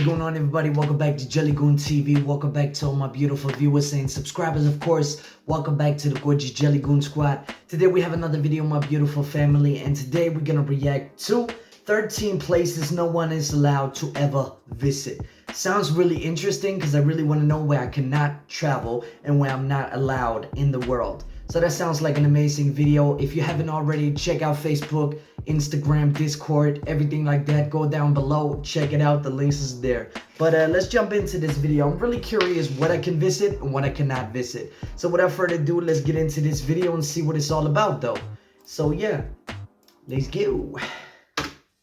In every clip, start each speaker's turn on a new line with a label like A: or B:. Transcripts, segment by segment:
A: going on, everybody? Welcome back to JellyGoonTv. Welcome back to all my beautiful viewers and subscribers, of course. Welcome back to the gorgeous JellyGoon squad. Today we have another video, my beautiful family, and today we're gonna react to 13 places no one is allowed to ever visit. Sounds really interesting because I really want to know where I cannot travel and where I'm not allowed in the world. So that sounds like an amazing video. If you haven't already, check out Facebook, Instagram, Discord, everything like that. Go down below, check it out. The links is there. But let's jump into this video. I'm really curious what I can visit and what I cannot visit. So without further ado, let's get into this video and see what it's all about though. So yeah, let's go.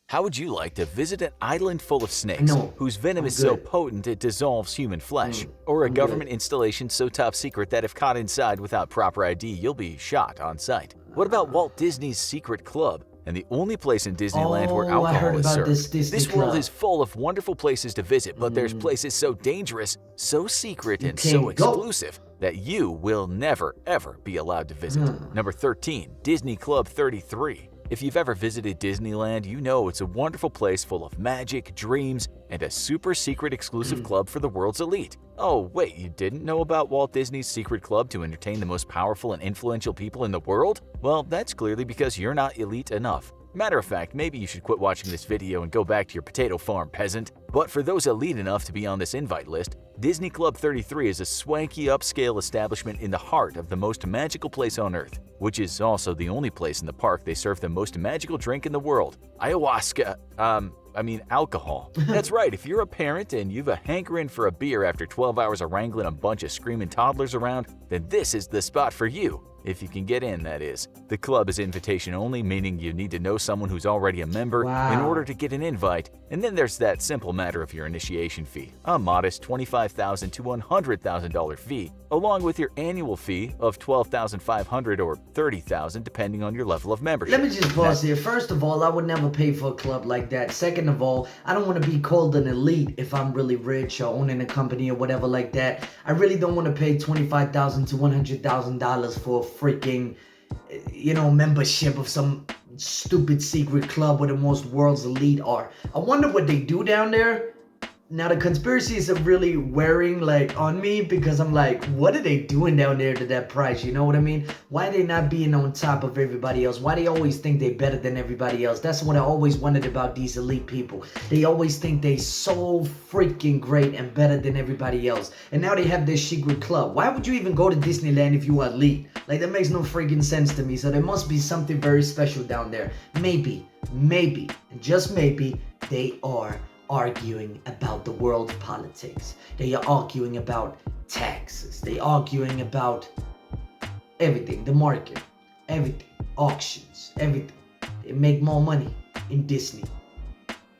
B: How would you like to visit an island full of snakes whose venom is so potent it dissolves human flesh? Or a government installation so top secret that if caught inside without proper ID, you'll be shot on sight? What about Walt Disney's secret club? And the only place in Disneyland where alcohol is served. This world is full of wonderful places to visit, but there's places so dangerous, so secret, and so exclusive that you will never, ever be allowed to visit. Number 13, Disney Club 33. If you've ever visited Disneyland, you know it's a wonderful place full of magic, dreams, and a super secret exclusive club for the world's elite. Oh, wait, you didn't know about Walt Disney's secret club to entertain the most powerful and influential people in the world? Well, that's clearly because you're not elite enough. Matter of fact, maybe you should quit watching this video and go back to your potato farm, peasant. But for those elite enough to be on this invite list, Disney Club 33 is a swanky upscale establishment in the heart of the most magical place on Earth, which is also the only place in the park they serve the most magical drink in the world, ayahuasca. Alcohol. That's right, if you're a parent and you've a hankering for a beer after 12 hours of wrangling a bunch of screaming toddlers around, then this is the spot for you. If you can get in, that is. The club is invitation only, meaning you need to know someone who's already a member in order to get an invite. And then there's that simple matter of your initiation fee, a modest $25,000 to $100,000 fee, along with your annual fee of $12,500 or $30,000 depending on your level of membership.
A: Let me just pause here. First of all, I would never pay for a club like that. Second of all, I don't want to be called an elite if I'm really rich or owning a company or whatever like that. I really don't want to pay $25,000 to $100,000 for freaking, membership of some stupid secret club where the most world's elite are. I wonder what they do down there. Now the conspiracies are really wearing on me because I'm like, what are they doing down there to that price? You know what I mean? Why are they not being on top of everybody else? Why they always think they're better than everybody else? That's what I always wondered about these elite people. They always think they so freaking great and better than everybody else. And now they have this secret club. Why would you even go to Disneyland if you are elite? That makes no freaking sense to me. So there must be something very special down there. Maybe, and just maybe, they are arguing about the world politics. They are arguing about taxes. They are arguing about everything, the market, everything, auctions, everything. They make more money in Disney.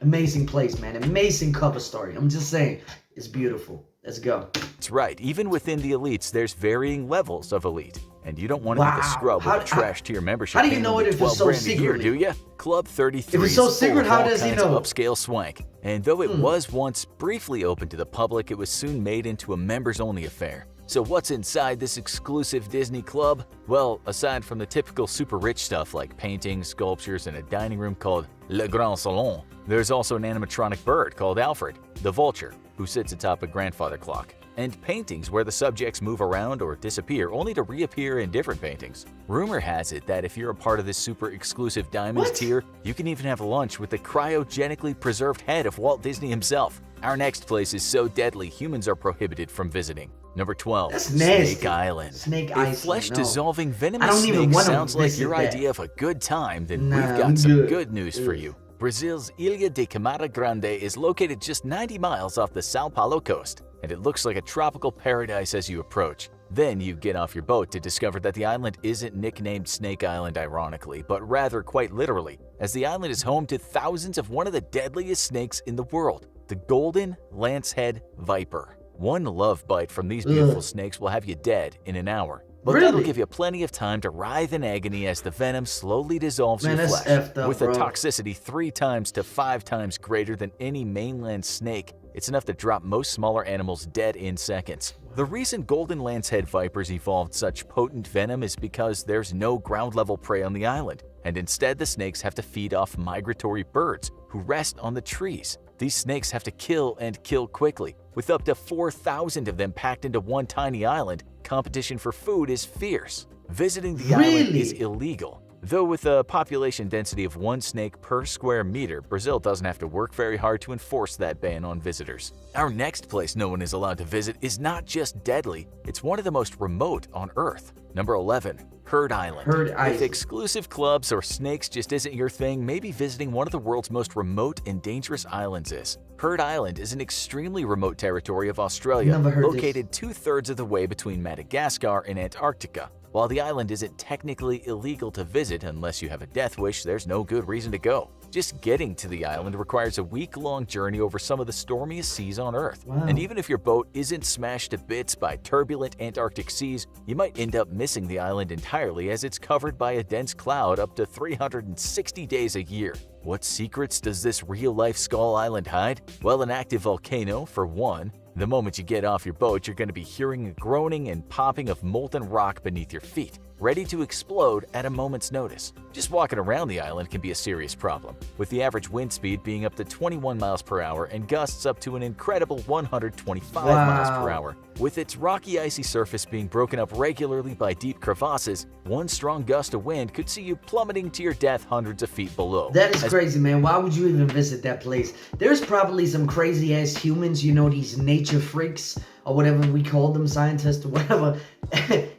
A: Amazing place, man. Amazing cover story. I'm just saying, it's beautiful. Let's go.
B: That's right. Even within the elites, there's varying levels of elite. And you don't want to be the scrub with a trash tier membership.
A: How do you know it if it's so secret?
B: Do you? Club 33
A: if it's so secret, how does he know?
B: Upscale swank. And though it was once briefly open to the public, it was soon made into a members-only affair. So what's inside this exclusive Disney club? Well, aside from the typical super rich stuff like paintings, sculptures, and a dining room called Le Grand Salon, there's also an animatronic bird called Alfred, the vulture, who sits atop a grandfather clock, and paintings where the subjects move around or disappear only to reappear in different paintings. Rumor has it that if you're a part of this super exclusive Diamonds tier, you can even have lunch with the cryogenically preserved head of Walt Disney himself. Our next place is so deadly humans are prohibited from visiting. Number 12, Snake Island. If flesh-dissolving venomous snake sounds like your idea of a good time, then we've got some good news for you. Brazil's Ilha de Camara Grande is located just 90 miles off the Sao Paulo coast, and it looks like a tropical paradise as you approach. Then you get off your boat to discover that the island isn't nicknamed Snake Island ironically, but rather quite literally, as the island is home to thousands of one of the deadliest snakes in the world, the golden lancehead viper. One love bite from these beautiful snakes will have you dead in an hour. But that'll give you plenty of time to writhe in agony as the venom slowly dissolves your flesh. With a toxicity 3 times to 5 times greater than any mainland snake, it's enough to drop most smaller animals dead in seconds. The reason golden lancehead vipers evolved such potent venom is because there's no ground-level prey on the island. and instead the snakes have to feed off migratory birds who rest on the trees. These snakes have to kill and kill quickly. With up to 4,000 of them packed into one tiny island, competition for food is fierce. Visiting the island is illegal. Though with a population density of 1 snake per square meter, Brazil doesn't have to work very hard to enforce that ban on visitors. Our next place no one is allowed to visit is not just deadly, it's one of the most remote on Earth. Number 11. Herd Island. If exclusive clubs or snakes just isn't your thing, maybe visiting one of the world's most remote and dangerous islands is. Herd Island is an extremely remote territory of Australia, located 2/3 of the way between Madagascar and Antarctica. While the island isn't technically illegal to visit unless you have a death wish, there's no good reason to go. Just getting to the island requires a week-long journey over some of the stormiest seas on Earth. And even if your boat isn't smashed to bits by turbulent Antarctic seas, you might end up missing the island entirely as it's covered by a dense cloud up to 360 days a year. What secrets does this real-life Skull Island hide? Well, an active volcano, for one. The moment you get off your boat, you're going to be hearing a groaning and popping of molten rock beneath your feet, ready to explode at a moment's notice. Just walking around the island can be a serious problem, with the average wind speed being up to 21 miles per hour and gusts up to an incredible 125 miles per hour. With its rocky, icy surface being broken up regularly by deep crevasses, one strong gust of wind could see you plummeting to your death hundreds of feet below.
A: That is crazy, man. Why would you even visit that place? There's probably some crazy-ass humans, you know, these nature freaks, or whatever we call them, scientists or whatever.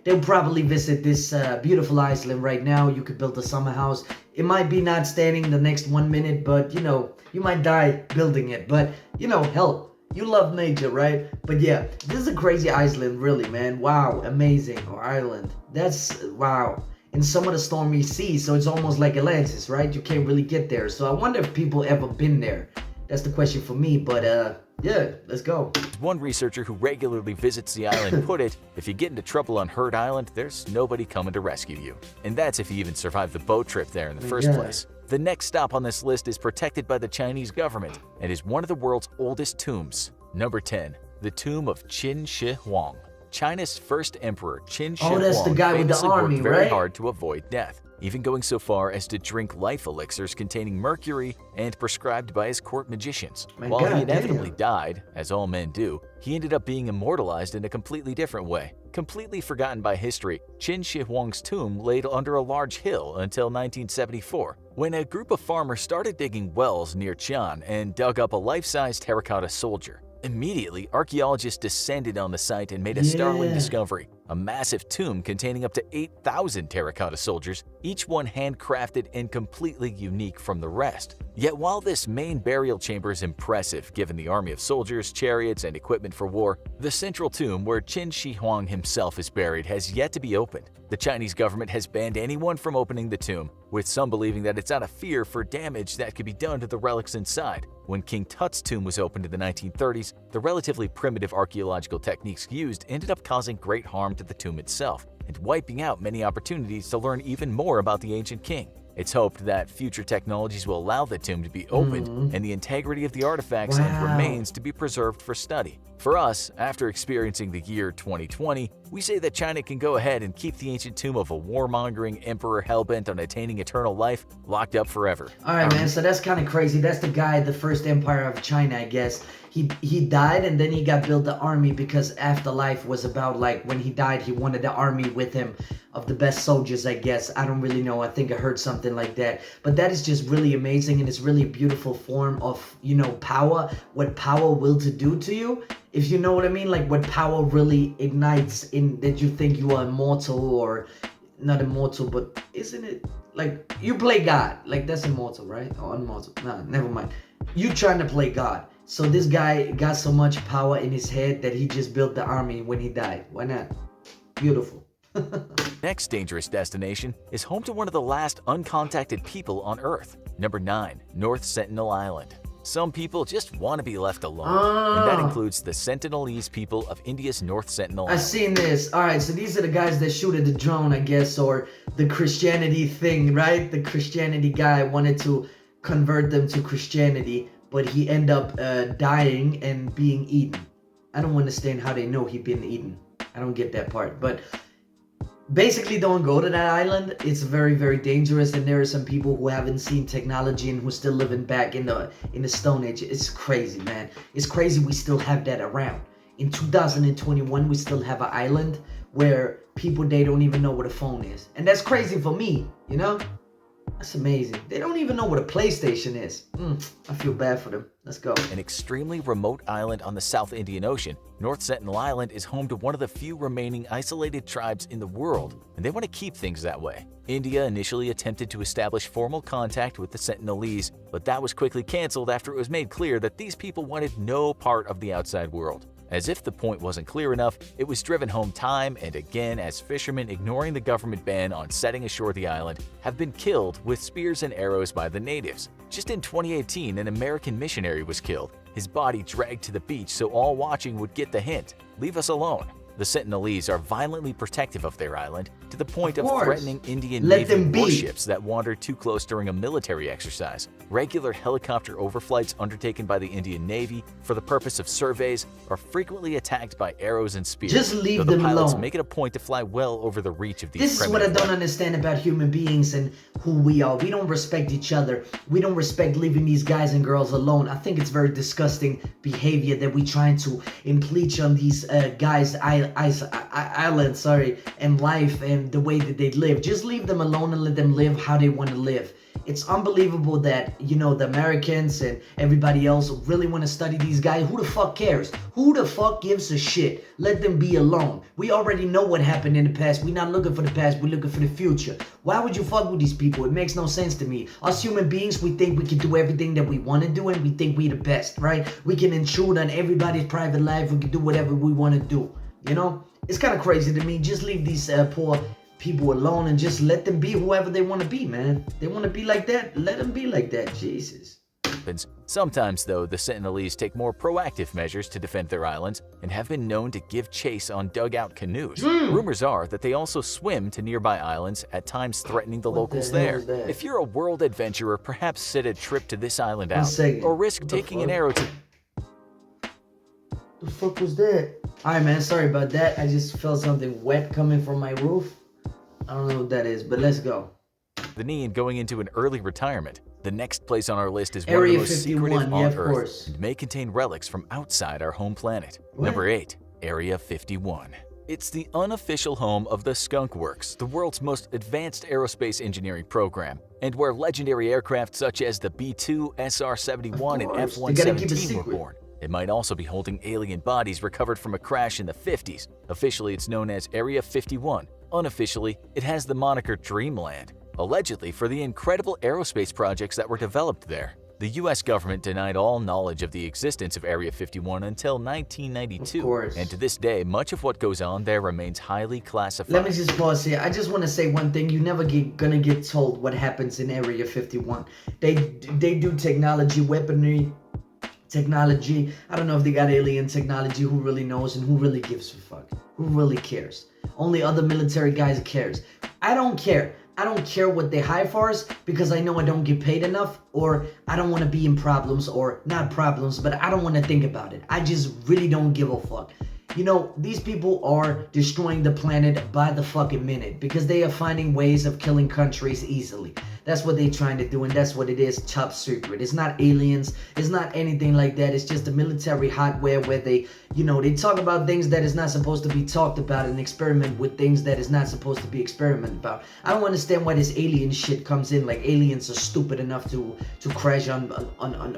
A: They'll probably visit this beautiful island right now. You could build a summer house. It might be not standing the next 1 minute, but, you know, you might die building it. But, you know, hell, you love nature, right? But yeah, this is a crazy island, really, man. Wow, amazing. Or island. That's, wow. In some of the stormy seas, so it's almost like Atlantis, right? You can't really get there. So I wonder if people ever been there. That's the question for me, but yeah, let's go.
B: One researcher who regularly visits the island put it, if you get into trouble on Herd Island, there's nobody coming to rescue you. And that's if you even survive the boat trip there in the first place. The next stop on this list is protected by the Chinese government and is one of the world's oldest tombs. Number 10. The Tomb of Qin Shi Huang. China's first emperor, Qin Shi Huang,
A: that's the guy with the army,
B: worked very hard to avoid death, even going so far as to drink life elixirs containing mercury and prescribed by his court magicians. While he inevitably died, as all men do, he ended up being immortalized in a completely different way. Completely forgotten by history, Qin Shi Huang's tomb laid under a large hill until 1974, when a group of farmers started digging wells near Qian and dug up a life-size terracotta soldier. Immediately, archaeologists descended on the site and made a startling discovery. A massive tomb containing up to 8,000 terracotta soldiers, each one handcrafted and completely unique from the rest. Yet while this main burial chamber is impressive given the army of soldiers, chariots, and equipment for war, the central tomb where Qin Shi Huang himself is buried has yet to be opened. The Chinese government has banned anyone from opening the tomb, with some believing that it's out of fear for damage that could be done to the relics inside. When King Tut's tomb was opened in the 1930s, the relatively primitive archaeological techniques used ended up causing great harm to the tomb itself and wiping out many opportunities to learn even more about the ancient king. It's hoped that future technologies will allow the tomb to be opened and the integrity of the artifacts and remains to be preserved for study. For us, after experiencing the year 2020, we say that China can go ahead and keep the ancient tomb of a warmongering emperor hellbent on attaining eternal life locked up forever.
A: Alright, man, so that's kind of crazy. That's the guy, the first empire of China, I guess. He died and then he got built the army because afterlife was about, like, when he died, he wanted the army with him of the best soldiers, I guess. I don't really know. I think I heard something like that. But that is just really amazing, and it's really a beautiful form of, you know, power. What power will to do to you, if you know what I mean. Like, what power really ignites in that you think you are immortal, or not immortal, but isn't it like you play God? Like, that's immortal, right? Or immortal? Nah, never mind. You trying to play God. So this guy got so much power in his head that he just built the army when he died. Why not? Beautiful.
B: Next dangerous destination is home to one of the last uncontacted people on Earth. Number 9. North Sentinel Island. Some people just want to be left alone, and that includes the Sentinelese people of India's North Sentinel Island.
A: I've seen this. Alright, so these are the guys that shoot at the drone, I guess, or the Christianity thing, right? The Christianity guy wanted to convert them to Christianity, but he ended up dying and being eaten. I don't understand how they know he been eaten. I don't get that part, but Basically, don't go to that island. It's very, very dangerous, and there are some people who haven't seen technology and who still living back in the Stone Age. It's crazy, man. It's crazy we still have that around. In 2021, we still have an island where people, they don't even know what a phone is, and that's crazy for me, you know. That's amazing. They don't even know what a PlayStation is. I feel bad for them. Let's go.
B: An extremely remote island on the South Indian Ocean, North Sentinel Island is home to one of the few remaining isolated tribes in the world, and they want to keep things that way. India initially attempted to establish formal contact with the Sentinelese, but that was quickly cancelled after it was made clear that these people wanted no part of the outside world. As if the point wasn't clear enough, it was driven home time and again as fishermen, ignoring the government ban on setting ashore the island, have been killed with spears and arrows by the natives. Just in 2018, an American missionary was killed, his body dragged to the beach so all watching would get the hint: leave us alone. The Sentinelese are violently protective of their island, to the point of threatening Indian Navy warships that wandered too close during a military exercise. Regular helicopter overflights undertaken by the Indian Navy for the purpose of surveys are frequently attacked by arrows and spears.
A: Just leave them alone.
B: Make it a point to fly well over the reach of these.
A: This is what I don't understand about human beings and who we are. We don't respect each other. We don't respect leaving these guys and girls alone. I think it's very disgusting behavior that we trying to impleach on these guys' island, and life and the way that they live. Just leave them alone and let them live how they want to live. It's unbelievable that, you know, the Americans and everybody else really want to study these guys. Who the fuck cares? Who the fuck gives a shit? Let them be alone. We already know what happened in the past. We're not looking for the past. We're looking for the future. Why would you fuck with these people? It makes no sense to me. Us human beings, we think we can do everything that we want to do, and we think we the best, right? We can intrude on everybody's private life. We can do whatever we want to do. You know? It's kind of crazy to me. Just leave these poor people alone and just let them be whoever they want to be, man. They want to be like that, let them be like that. Jesus.
B: Sometimes, though, the Sentinelese take more proactive measures to defend their islands and have been known to give chase on dugout canoes. Rumors are that they also swim to nearby islands, at times threatening the locals there. If you're a world adventurer, perhaps set a trip to this island out, or risk taking an arrow to...
A: The fuck was that? Alright, man, sorry about that. I just felt something wet coming from my roof. I don't know what that is, but let's go.
B: The knee and going into an early retirement. The next place on our list is one of the most secretive on Earth and may contain relics from outside our home planet. Number 8. Area 51. It's the unofficial home of the Skunk Works, the world's most advanced aerospace engineering program, and where legendary aircraft such as the B-2, SR-71, and F-117 were born. It might also be holding alien bodies recovered from a crash in the 50s. Officially, it's known as Area 51. Unofficially, it has the moniker Dreamland, allegedly for the incredible aerospace projects that were developed there. The US government denied all knowledge of the existence of Area 51 until 1992, and to this day, much of what goes on there remains highly classified.
A: Let me just pause here. I just want to say one thing. You never gonna get told what happens in Area 51. They do technology, weaponry, technology. I don't know if they got alien technology. Who really knows and who really gives a fuck? Who really cares? Only other military guys cares. I don't care. I don't care what they hire for us, because I know I don't get paid enough, or I don't want to be in problems, or not problems, but I don't want to think about it. I just really don't give a fuck. You know, these people are destroying the planet by the fucking minute because they are finding ways of killing countries easily. That's what they're trying to do, and that's what it is, top secret. It's not aliens, it's not anything like that. It's just a military hardware where they, you know, they talk about things that is not supposed to be talked about and experiment with things that is not supposed to be experimented about. I don't understand why this alien shit comes in, like aliens are stupid enough to crash on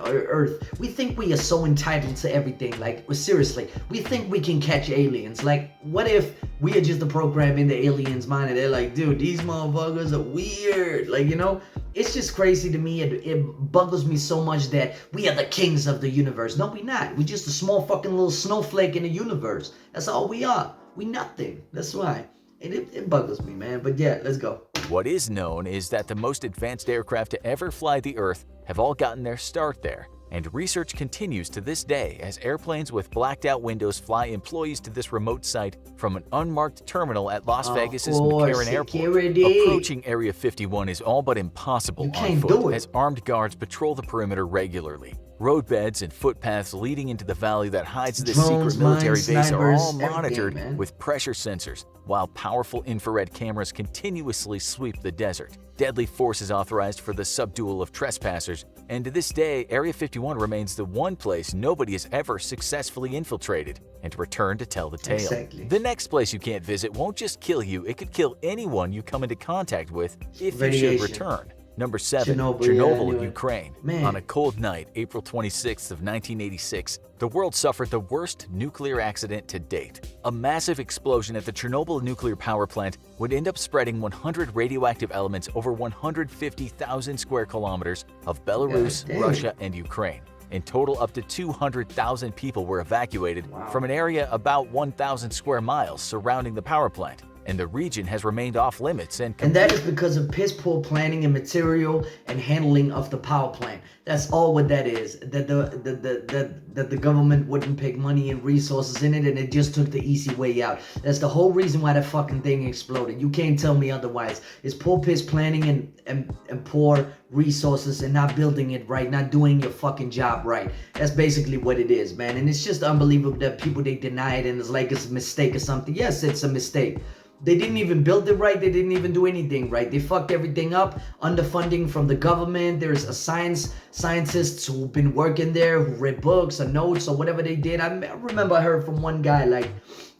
A: Earth. We think we are so entitled to everything, like, seriously, we think we can catch aliens. Like, what if we are just a program in the aliens' mind and they're like, dude, these motherfuckers are weird, like, you know? It's just crazy to me. It buggles me so much that we are the kings of the universe. No, we not. We just a small fucking little snowflake in the universe. That's all we are. We nothing. That's why. And it buggles me, man. But yeah, let's go.
B: What is known is that the most advanced aircraft to ever fly the Earth have all gotten their start there. And research continues to this day as airplanes with blacked out windows fly employees to this remote site from an unmarked terminal at Las Vegas's McCarran Airport. Approaching Area 51 is all but impossible on foot as armed guards patrol the perimeter regularly. Roadbeds and footpaths leading into the valley that hides this
A: Drones,
B: secret military
A: mines,
B: base are all
A: snipers,
B: monitored
A: everything, man.
B: with pressure sensors, while powerful infrared cameras continuously sweep the desert. Deadly force is authorized for the subdual of trespassers, and to this day, Area 51 remains the one place nobody has ever successfully infiltrated and returned to tell the tale.
A: Exactly.
B: The next place you can't visit won't just kill you, it could kill anyone you come into contact with if you should return. Number 7. Chernobyl,
A: anyway.
B: Ukraine.
A: Man.
B: On a cold night, April 26th of 1986, the world suffered the worst nuclear accident to date. A massive explosion at the Chernobyl nuclear power plant would end up spreading 100 radioactive elements over 150,000 square kilometers of Belarus, Russia, and Ukraine. In total, up to 200,000 people were evacuated from an area about 1,000 square miles surrounding the power plant, and the region has remained off limits and
A: that is because of piss poor planning and material and handling of the power plant. That's all what that is. That the government wouldn't pick money and resources in it, and it just took the easy way out. That's the whole reason why that fucking thing exploded. You can't tell me otherwise. It's poor piss planning and poor resources and not building it right, not doing your fucking job right. That's basically what it is, man. And it's just unbelievable that people, they deny it and it's like it's a mistake or something. Yes, it's a mistake. They didn't even build it right. They didn't even do anything right. They fucked everything up. Underfunding from the government. There's a scientists who've been working there, who read books or notes or whatever they did. I remember I heard from one guy, like,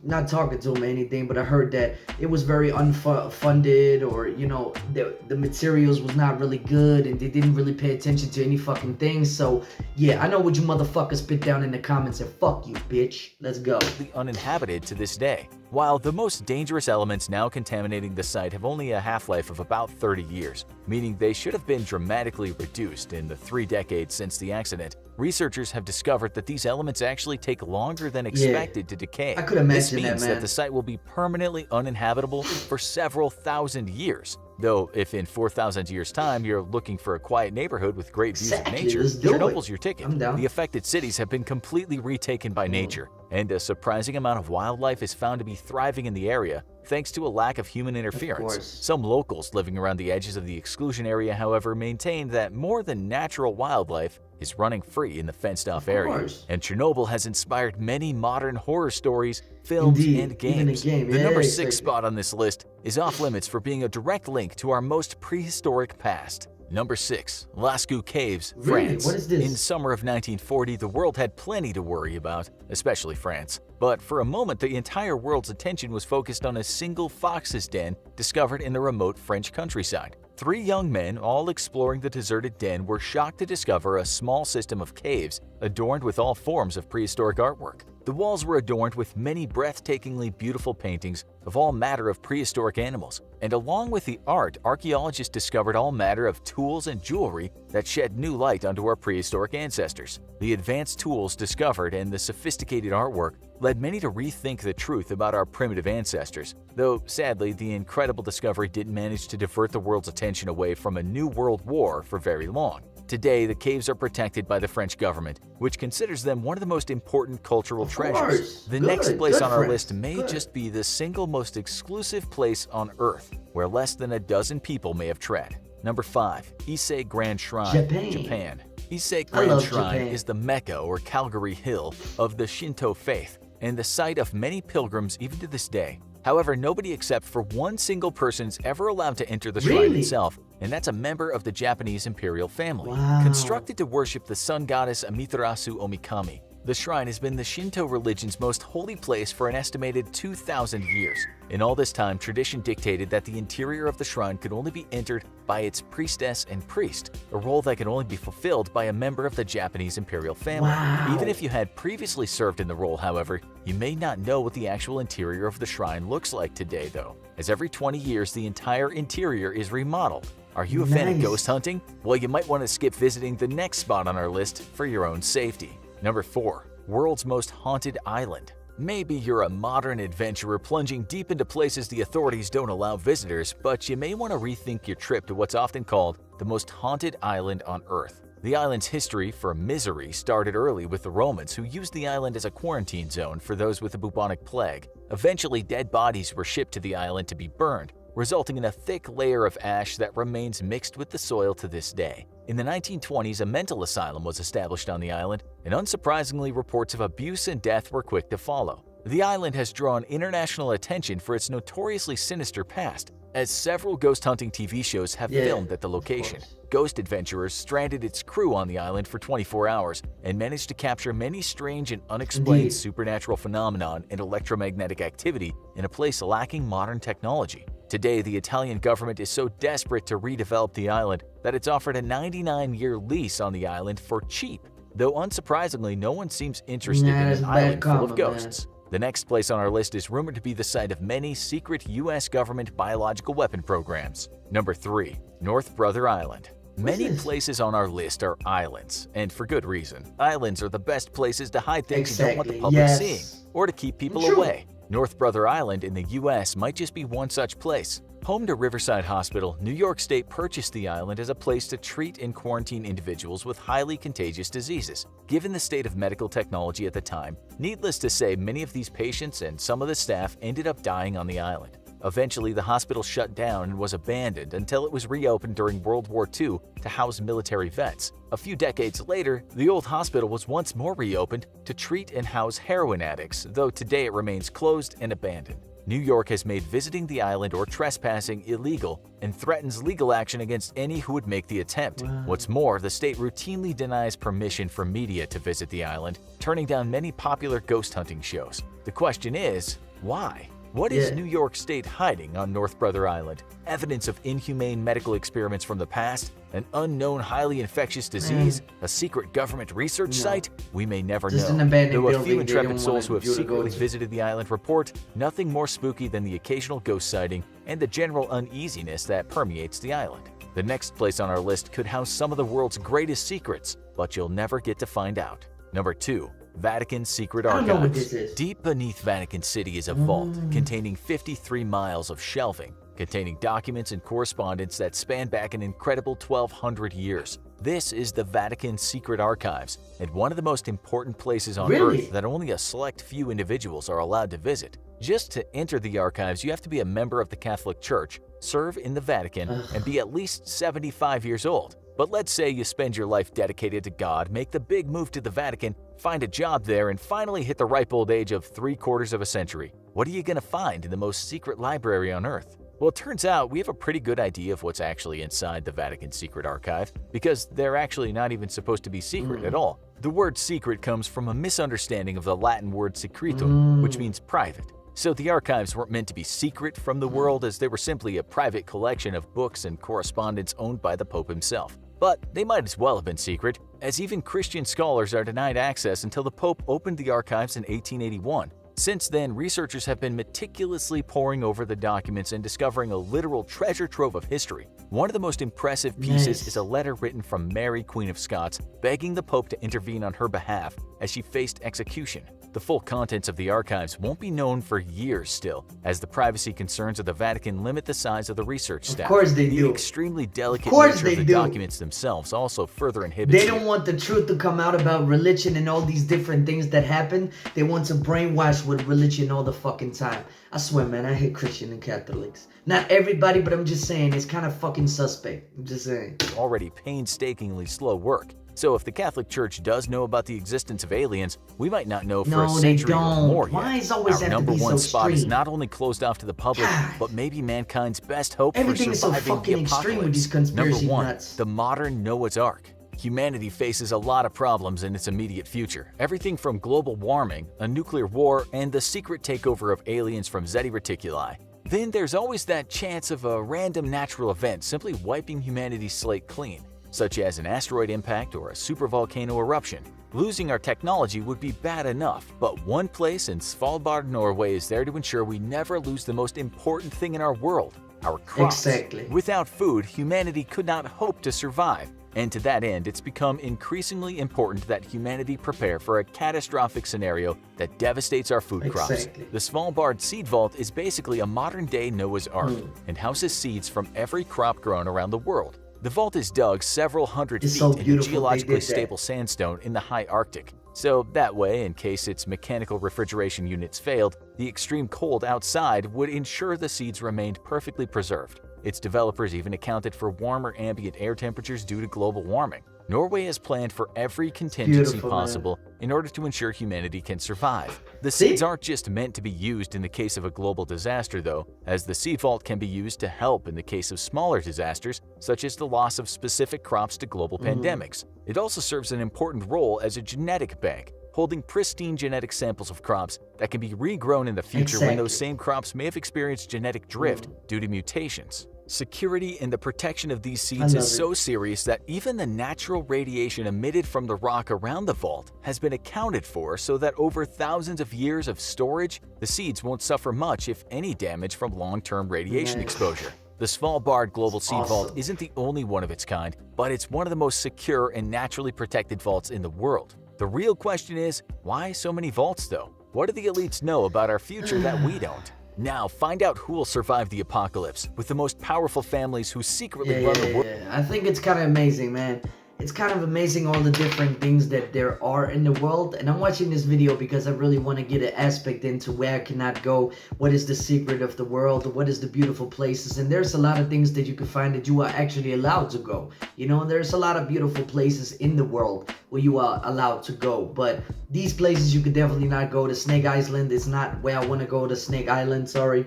A: not talking to him or anything, but I heard that it was very unfunded, or, you know, the materials was not really good and they didn't really pay attention to any fucking things. So yeah, I know what you motherfuckers spit down in the comments, and fuck you, bitch. Let's go.
B: Uninhabited to this day. While the most dangerous elements now contaminating the site have only a half-life of about 30 years, meaning they should have been dramatically reduced in the 3 decades since the accident, researchers have discovered that these elements actually take longer than expected to decay.
A: I could imagine
B: this means
A: that, man.
B: the site will be permanently uninhabitable for several thousand years. Though, if in 4,000 years' time you're looking for a quiet neighborhood with great views of nature, Chernobyl's your ticket.
A: I'm down.
B: The affected cities have been completely retaken by nature, and a surprising amount of wildlife is found to be thriving in the area thanks to a lack of human interference. Some locals living around the edges of the exclusion area, however, maintain that more than natural wildlife is running free in the fenced-off area. And Chernobyl has inspired many modern horror stories, films, and games. The number 6 spot on this list is off-limits for being a direct link to our most prehistoric past. Number 6. Lascaux Caves, France.
A: What is this?
B: In summer of 1940, the world had plenty to worry about, especially France. But for a moment, the entire world's attention was focused on a single fox's den discovered in the remote French countryside. 3 young men, all exploring the deserted den, were shocked to discover a small system of caves adorned with all forms of prehistoric artwork. The walls were adorned with many breathtakingly beautiful paintings of all manner of prehistoric animals, and along with the art, archaeologists discovered all manner of tools and jewelry that shed new light onto our prehistoric ancestors. The advanced tools discovered and the sophisticated artwork led many to rethink the truth about our primitive ancestors, though sadly the incredible discovery didn't manage to divert the world's attention away from a new world war for very long. Today, the caves are protected by the French government, which considers them one of the most important cultural treasures. The next place on our list may just be the single most exclusive place on Earth, where less than a dozen people may have tread. Number 5. Ise Grand Shrine, Japan. Ise Grand Shrine is the Mecca or Calgary Hill of the Shinto faith, and the site of many pilgrims even to this day. However, nobody except for one single person is ever allowed to enter the shrine itself, and that's a member of the Japanese imperial family. Constructed to worship the sun goddess Amaterasu Omikami, the shrine has been the Shinto religion's most holy place for an estimated 2,000 years. In all this time, tradition dictated that the interior of the shrine could only be entered by its priestess and priest, a role that could only be fulfilled by a member of the Japanese imperial family. Even if you had previously served in the role, however, you may not know what the actual interior of the shrine looks like today, though, as every 20 years the entire interior is remodeled. Are you a fan of ghost hunting? Well, you might want to skip visiting the next spot on our list for your own safety. Number 4. World's Most Haunted Island. Maybe you're a modern adventurer plunging deep into places the authorities don't allow visitors, but you may want to rethink your trip to what's often called the most haunted island on Earth. The island's history for misery started early with the Romans, who used the island as a quarantine zone for those with the bubonic plague. Eventually, dead bodies were shipped to the island to be burned, resulting in a thick layer of ash that remains mixed with the soil to this day. In the 1920s, a mental asylum was established on the island, and unsurprisingly, reports of abuse and death were quick to follow. The island has drawn international attention for its notoriously sinister past, as several ghost hunting TV shows have filmed at the location. Ghost Adventurers stranded its crew on the island for 24 hours and managed to capture many strange and unexplained supernatural phenomenon and electromagnetic activity in a place lacking modern technology. Today, the Italian government is so desperate to redevelop the island that it's offered a 99-year lease on the island for cheap, though unsurprisingly, no one seems interested in an island full of ghosts. The next place on our list is rumored to be the site of many secret U.S. government biological weapon programs. Number 3. North Brother Island. Many places on our list are islands, and for good reason. Islands are the best places to hide things you don't want the public seeing, or to keep people away. North Brother Island in the U.S. might just be one such place. Home to Riverside Hospital, New York State purchased the island as a place to treat and quarantine individuals with highly contagious diseases. Given the state of medical technology at the time, needless to say, many of these patients and some of the staff ended up dying on the island. Eventually, the hospital shut down and was abandoned until it was reopened during World War II to house military vets. A few decades later, the old hospital was once more reopened to treat and house heroin addicts, though today it remains closed and abandoned. New York has made visiting the island or trespassing illegal and threatens legal action against any who would make the attempt. What's more, the state routinely denies permission for media to visit the island, turning down many popular ghost hunting shows. The question is, why? What is New York State hiding on North Brother Island? Evidence of inhumane medical experiments from the past? An unknown highly infectious disease? A secret government research site? We may never know. Though a few intrepid souls who have secretly visited the island report nothing more spooky than the occasional ghost sighting and the general uneasiness that permeates the island. The next place on our list could house some of the world's greatest secrets, but you'll never get to find out. Number 2. Vatican's Secret Archives. Deep beneath Vatican City is a vault containing 53 miles of shelving, containing documents and correspondence that span back an incredible 1,200 years. This is the Vatican's Secret Archives, and one of the most important places on Earth that only a select few individuals are allowed to visit. Just to enter the archives, you have to be a member of the Catholic Church, serve in the Vatican, and be at least 75 years old. But let's say you spend your life dedicated to God, make the big move to the Vatican, find a job there, and finally hit the ripe old age of 3/4 of a century. What are you going to find in the most secret library on Earth? Well, it turns out we have a pretty good idea of what's actually inside the Vatican Secret Archive, because they're actually not even supposed to be secret at all. The word secret comes from a misunderstanding of the Latin word secretum, which means private. So the archives weren't meant to be secret from the world, as they were simply a private collection of books and correspondence owned by the Pope himself. But they might as well have been secret, as even Christian scholars are denied access until the Pope opened the archives in 1881. Since then, researchers have been meticulously poring over the documents and discovering a literal treasure trove of history. One of the most impressive pieces is a letter written from Mary, Queen of Scots, begging the Pope to intervene on her behalf as she faced execution. The full contents of the archives won't be known for years still, as the privacy concerns of the Vatican limit the size of the research staff.
A: Of course they do.
B: The extremely delicate nature of the documents themselves also further inhibits
A: They don't want the truth to come out about religion and all these different things that happen. They want to brainwash with religion all the fucking time. I swear, man, I hate Christian and Catholics. Not everybody, but I'm just saying, it's kind of fucking suspect. I'm just saying.
B: Already painstakingly slow work. So if the Catholic Church does know about the existence of aliens, we might not know for a century or more yet.
A: Why is always
B: Our number one spot is not only closed off to the public, but maybe mankind's best hope for surviving the apocalypse.
A: With these conspiracy
B: Number 1,
A: nuts.
B: the modern Noah's Ark. Humanity faces a lot of problems in its immediate future. Everything from global warming, a nuclear war, and the secret takeover of aliens from Zeti Reticuli. Then there's always that chance of a random natural event simply wiping humanity's slate clean, such as an asteroid impact or a supervolcano eruption. Losing our technology would be bad enough, but one place in Svalbard, Norway is there to ensure we never lose the most important thing in our world, our crops.
A: Exactly.
B: Without food, humanity could not hope to survive. And to that end, it's become increasingly important that humanity prepare for a catastrophic scenario that devastates our food crops. The Svalbard Seed Vault is basically a modern-day Noah's Ark and houses seeds from every crop grown around the world. The vault is dug several hundred feet into geologically stable sandstone in the high Arctic. So that way, in case its mechanical refrigeration units failed, the extreme cold outside would ensure the seeds remained perfectly preserved. Its developers even accounted for warmer ambient air temperatures due to global warming. Norway has planned for every contingency
A: Beautiful,
B: possible in order to ensure humanity can survive. The
A: See?
B: seeds aren't just meant to be used in the case of a global disaster though, as the seed vault can be used to help in the case of smaller disasters, such as the loss of specific crops to global pandemics. It also serves an important role as a genetic bank, holding pristine genetic samples of crops that can be regrown in the future when those same crops may have experienced genetic drift due to mutations. Security and the protection of these seeds is so serious that even the natural radiation emitted from the rock around the vault has been accounted for so that over thousands of years of storage, the seeds won't suffer much if any damage from long-term radiation exposure. The Svalbard Global Seed Vault isn't the only one of its kind, but it's one of the most secure and naturally protected vaults in the world. The real question is, why so many vaults though? What do the elites know about our future that we don't? Now, find out who will survive the apocalypse with the most powerful families who secretly run the world.
A: I think it's kind of amazing, man. It's kind of amazing all the different things that there are in the world, and I'm watching this video because I really want to get an aspect into where I cannot go, what is the secret of the world, what is the beautiful places, and there's a lot of things that you can find that you are actually allowed to go. You know, there's a lot of beautiful places in the world where you are allowed to go, but these places you could definitely not go. The Snake Island is not where I want to go. The Snake Island, sorry.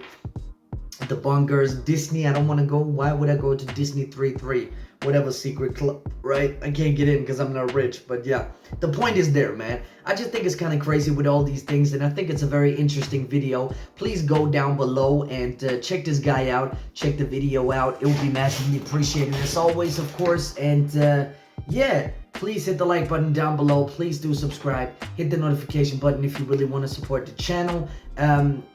A: The bunkers, Disney, I don't want to go. Why would I go to Disney 33? Whatever secret club, right? I can't get in because I'm not rich, but yeah, the point is there, man. I just think it's kind of crazy with all these things, and I think it's a very interesting video. Please go down below and check this guy out, check the video out. It would be massively appreciated as always, of course, and yeah, please hit the like button down below. Please do subscribe. Hit the notification button if you really want to support the channel.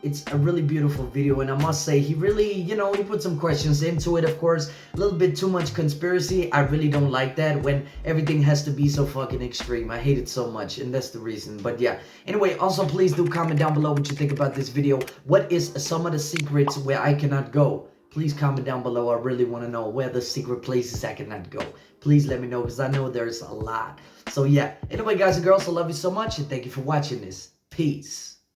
A: It's a really beautiful video, and I must say, he really, you know, he put some questions into it, of course. A little bit too much conspiracy. I really don't like that when everything has to be so fucking extreme. I hate it so much, and that's the reason. But yeah, anyway, also please do comment down below what you think about this video. What is some of the secrets where I cannot go? Please comment down below. I really want to know where the secret places I cannot go. Please let me know, because I know there's a lot. So yeah, anyway guys and girls, I love you so much, and thank you for watching this. Peace.